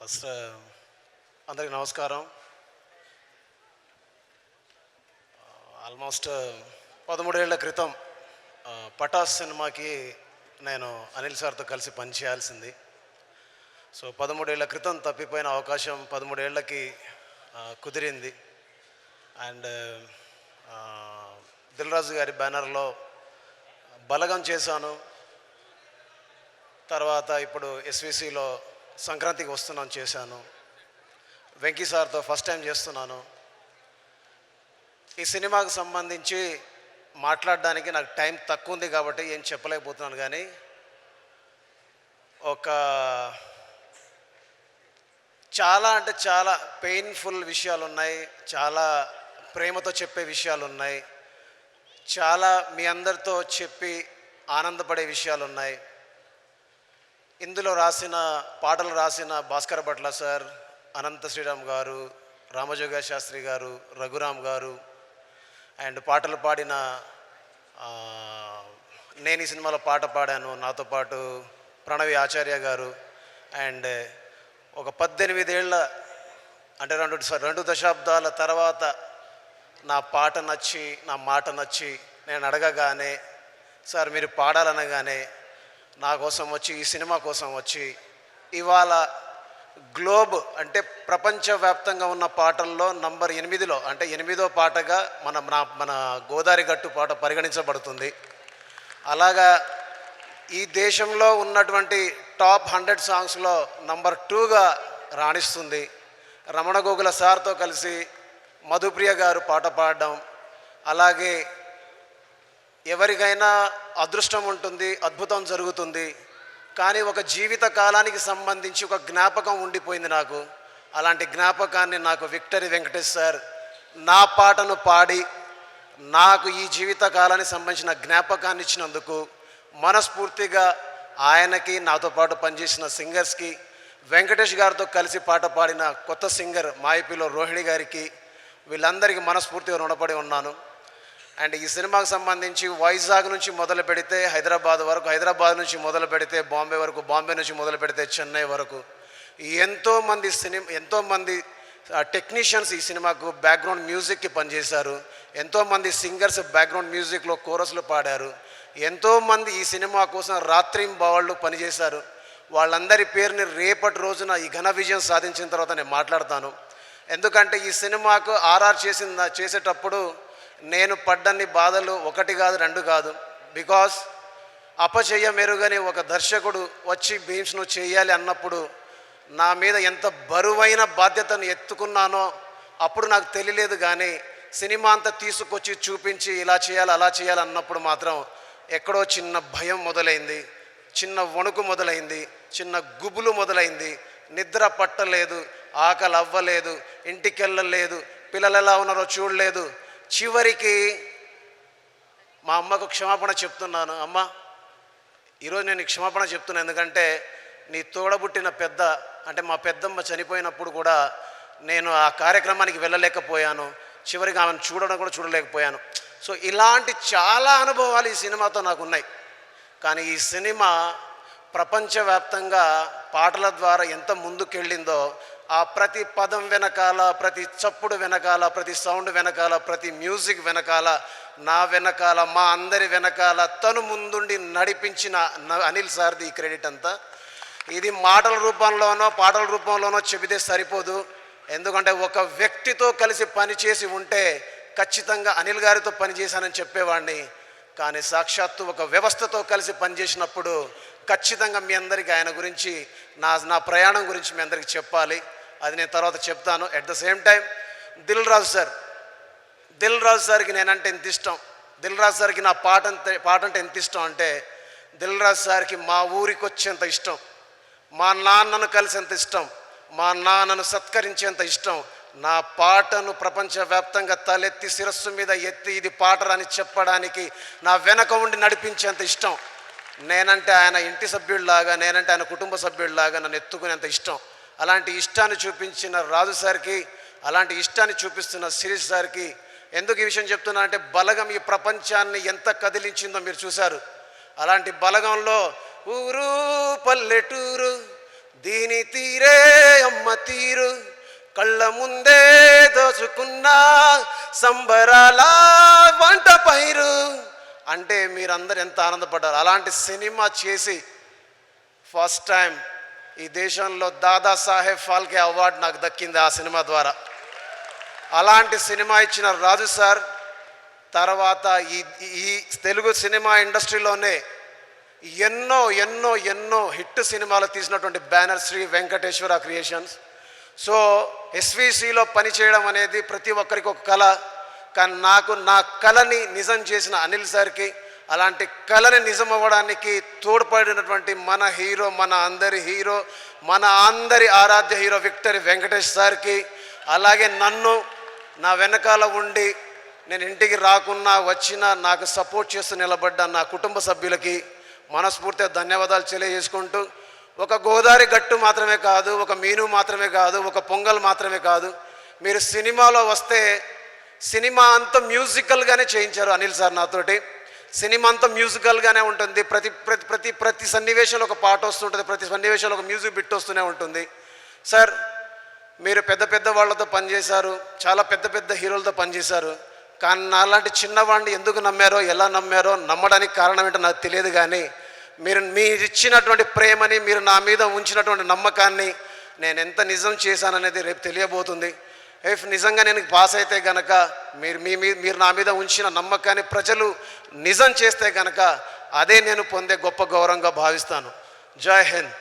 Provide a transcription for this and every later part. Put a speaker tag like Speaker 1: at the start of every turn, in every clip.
Speaker 1: First అందరికి నమస్కారం. Almost 13 ఏళ్ల క్రితం పటాస్ సినిమాకి నేను అనిల్ సార్తో కలిసి పనిచేయాల్సింది. సో 13 ఏళ్ల క్రితం తప్పిపోయిన అవకాశం 13 ఏళ్ళకి కుదిరింది. అండ్ దిల్ రాజు గారి బ్యానర్లో బలగం చేశాను. తర్వాత ఇప్పుడు ఎస్విసిలో సంక్రాంతికి వస్తున్నాను చేశాను. వెంకీ సార్తో ఫస్ట్ టైం చేస్తున్నాను. ఈ సినిమాకు సంబంధించి మాట్లాడడానికి నాకు టైం తక్కువ ఉంది కాబట్టి ఏం చెప్పలేకపోతున్నాను. కానీ ఒక చాలా అంటే చాలా పెయిన్ఫుల్ విషయాలు ఉన్నాయి, చాలా ప్రేమతో చెప్పే విషయాలు ఉన్నాయి, చాలా మీ అందరితో చెప్పి ఆనందపడే విషయాలు ఉన్నాయి. ఇందులో పాటలు రాసిన భాస్కర భట్ల సార్, అనంత శ్రీరామ్ గారు, రామజోగ శాస్త్రి గారు, రఘురామ్ గారు, అండ్ పాటలు పాడిన నేను ఈ సినిమాలో పాట పాడాను నాతో పాటు ప్రణవి ఆచార్య గారు. అండ్ ఒక 18 ఏళ్ళ అంటే రెండు దశాబ్దాల తర్వాత నా పాట నచ్చి నా మాట నచ్చి నేను అడగగానే సార్ మీరు పాడాలనగానే నా కోసం వచ్చి ఈ సినిమా కోసం వచ్చి ఇవాళ గ్లోబ్ అంటే ప్రపంచవ్యాప్తంగా ఉన్న పాటల్లో నంబర్ 8లో అంటే 8వ పాటగా మన గోదావరి గట్టు పాట పరిగణించబడుతుంది. అలాగా ఈ దేశంలో ఉన్నటువంటి టాప్ 100 సాంగ్స్లో నంబర్ 2గా రాణిస్తుంది. రమణ గోగుల సార్తో కలిసి మధుప్రియ గారు పాట పాడడం, అలాగే ఎవరికైనా అదృష్టం ఉంటుంది, అద్భుతం జరుగుతుంది, కానీ ఒక జీవిత కాలానికి సంబంధించి ఒక జ్ఞాపకం ఉండిపోయింది నాకు. అలాంటి జ్ఞాపకాన్ని నాకు విక్టరీ వెంకటేష్ సార్ నా పాటను పాడి నాకు ఈ జీవిత కాలానికి సంబంధించిన జ్ఞాపకాన్ని ఇచ్చినందుకు మనస్ఫూర్తిగా ఆయనకి, నాతో పాటు పనిచేసిన సింగర్స్కి, వెంకటేష్ గారితో కలిసి పాట పాడిన కొత్త సింగర్ మాయపిలో రోహిణి గారికి, వీళ్ళందరికీ మనస్ఫూర్తిగా రుణపడి ఉన్నాను. అండ్ ఈ సినిమాకు సంబంధించి వైజాగ్ నుంచి మొదలు పెడితే హైదరాబాద్ వరకు, హైదరాబాద్ నుంచి మొదలు పెడితే బాంబే వరకు, బాంబే నుంచి మొదలు పెడితే చెన్నై వరకు ఎంతోమంది టెక్నీషియన్స్ ఈ సినిమాకు బ్యాక్గ్రౌండ్ మ్యూజిక్కి పనిచేశారు. ఎంతోమంది సింగర్స్ బ్యాక్గ్రౌండ్ మ్యూజిక్లో కోరస్లు పాడారు. ఎంతోమంది ఈ సినిమా కోసం రాత్రింబవళ్ళు పనిచేశారు. వాళ్ళందరి పేరుని రేపటి రోజున ఈ ఘన విజయం సాధించిన తర్వాత నేను మాట్లాడతాను. ఎందుకంటే ఈ సినిమాకు ఆర్ఆర్ చేసేటప్పుడు నేను పడ్డన్ని బాధలు 1 కాదు 2 కాదు. బికాస్ అపచయ మెరుగని ఒక దర్శకుడు వచ్చి బీమ్స్ను చేయాలి అన్నప్పుడు నా మీద ఎంత బరువైన బాధ్యతను ఎత్తుకున్నానో అప్పుడు నాకు తెలియలేదు. కానీ సినిమా అంతా తీసుకొచ్చి చూపించి ఇలా చేయాలి అలా చేయాలి అన్నప్పుడు మాత్రం ఎక్కడో చిన్న భయం మొదలైంది, చిన్న వణుకు మొదలైంది, చిన్న గుబులు మొదలైంది. నిద్ర పట్టలేదు, ఆకలి అవ్వలేదు, ఇంటికి వెళ్ళలేదు, పిల్లలు ఎలా ఉన్నారో చూడలేదు. చివరికి మా అమ్మకు క్షమాపణ చెప్తున్నాను. అమ్మ, ఈరోజు నేను క్షమాపణ చెప్తున్నాను. ఎందుకంటే నీ తోడబుట్టిన పెద్ద అంటే మా పెద్దమ్మ చనిపోయినప్పుడు కూడా నేను ఆ కార్యక్రమానికి వెళ్ళలేకపోయాను. చివరికి ఆమెను చూడడం కూడా చూడలేకపోయాను. సో ఇలాంటి చాలా అనుభవాలు ఈ సినిమాతో నాకు ఉన్నాయి. కానీ ఈ సినిమా ప్రపంచవ్యాప్తంగా పాటల ద్వారా ఎంత ముందుకెళ్ళిందో, ఆ ప్రతి పదం వెనకాల, ప్రతి చప్పుడు వెనకాల, ప్రతి సౌండ్ వెనకాల, ప్రతి మ్యూజిక్ వెనకాల, నా వెనకాల, మా అందరి వెనకాల తను ముందుండి నడిపించిన అనిల్ సార్ది ఈ క్రెడిట్ అంతా. ఇది మాటల రూపంలోనో పాటల రూపంలోనో చెబితే సరిపోదు. ఎందుకంటే ఒక వ్యక్తితో కలిసి పనిచేసి ఉంటే ఖచ్చితంగా అనిల్ గారితో పనిచేశానని చెప్పేవాడిని. కానీ సాక్షాత్తు ఒక వ్యవస్థతో కలిసి పనిచేసినప్పుడు ఖచ్చితంగా మీ అందరికీ ఆయన గురించి, నా ప్రయాణం గురించి మీ అందరికీ చెప్పాలి. అది నేను తర్వాత చెప్తాను. At the same time Dil Raju సార్కి నేనంటే ఎంత ఇష్టం, దిల్ రాజు సార్కి నా పాట అంటే ఎంత ఇష్టం అంటే, దిల్ రాజు సార్కి మా ఊరికి వచ్చేంత ఇష్టం, మా నాన్నను కలిసేంత ఇష్టం, మా నాన్నను సత్కరించేంత ఇష్టం, నా పాటను ప్రపంచవ్యాప్తంగా తలెత్తి శిరస్సు మీద ఎత్తి ఇది పాటరని చెప్పడానికి నా వెనక ఉండి నడిపించేంత ఇష్టం. నేనంటే ఆయన ఇంటి సభ్యుడిలాగా, నేనంటే ఆయన కుటుంబ సభ్యుడిలాగా నన్ను ఎత్తుకునేంత ఇష్టం. అలాంటి ఇష్టాన్ని చూపించిన రాజు సార్కి, అలాంటి ఇష్టాన్ని చూపిస్తున్న శిరీష్ సార్కి. ఎందుకు ఈ విషయం చెప్తున్నా అంటే, బలగం ఈ ప్రపంచాన్ని ఎంత కదిలించిందో మీరు చూశారు. అలాంటి బలగంలో ఊరు పల్లెటూరు దీని తీరే అమ్మ తీరు కళ్ళ ముందే దోచుకున్న సంబరాల వంట పైరు అంటే మీరందరూ ఎంత ఆనందపడ్డారు. అలాంటి సినిమా చేసి ఫస్ట్ టైం ఈ దేశంలో దాదాసాహెబ్ ఫాల్కే అవార్డు నాకు దక్కింది ఆ సినిమా ద్వారా. అలాంటి సినిమా ఇచ్చిన రాజు సార్ తర్వాత ఈ తెలుగు సినిమా ఇండస్ట్రీలోనే ఎన్నో ఎన్నో ఎన్నో హిట్ సినిమాలు తీసినటువంటి banner Shri Venkateswara creations. So ఎస్విసిలో పనిచేయడం అనేది ప్రతి ఒక్కరికి ఒక కళ. కానీ నాకు నా కళని నిజం చేసిన అనిల్ సార్కి, అలాంటి కళని నిజం అవ్వడానికి తోడ్పడినటువంటి మన హీరో, మన అందరి ఆరాధ్య హీరో విక్టరీ వెంకటేష్ సార్కి, అలాగే నన్ను నా వెనకాల ఉండి నేను ఇంటికి రాకున్నా వచ్చినా నాకు సపోర్ట్ చేస్తూ నిలబడ్డ నా కుటుంబ సభ్యులకి మనస్ఫూర్తిగా ధన్యవాదాలు తెలియజేసుకుంటూ, ఒక గోదావరి గట్టు మాత్రమే కాదు, ఒక మీను మాత్రమే కాదు, ఒక పొంగల్ మాత్రమే కాదు, మీరు సినిమాలో వస్తే సినిమా అంతా మ్యూజికల్గానే చేయించారు అనిల్ సార్ నాతోటి. సినిమా అంతా మ్యూజికల్గానే ఉంటుంది. ప్రతి ప్రతి ప్రతి ప్రతి సన్నివేశంలో ఒక పాట వస్తుంటుంది, ప్రతి సన్నివేశంలో ఒక మ్యూజిక్ బిట్ వస్తూనే ఉంటుంది. సార్ మీరు పెద్ద పెద్ద వాళ్ళతో పనిచేశారు, చాలా పెద్ద పెద్ద హీరోలతో పనిచేశారు. కానీ నాలాంటి చిన్నవాడిని ఎందుకు నమ్మారో, ఎలా నమ్మారో, నమ్మడానికి కారణం ఏంటో నాకు తెలియదు. కానీ మీరు ఇచ్చినటువంటి ప్రేమని, మీరు నా మీద ఉంచినటువంటి నమ్మకాన్ని నేను ఎంత నిజం చేశాననేది రేపు తెలియబోతుంది. ఇఫ్ నిజంగా నేను పాస్ అయితే గనక మీరు నా మీద ఉంచిన నమ్మకాన్ని ప్రజలు నిజం చేస్తే గనక అదే నేను పొందే గొప్ప గౌరవంగా భావిస్తాను. జై Hind.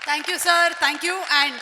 Speaker 2: Thank you sir, thank you. And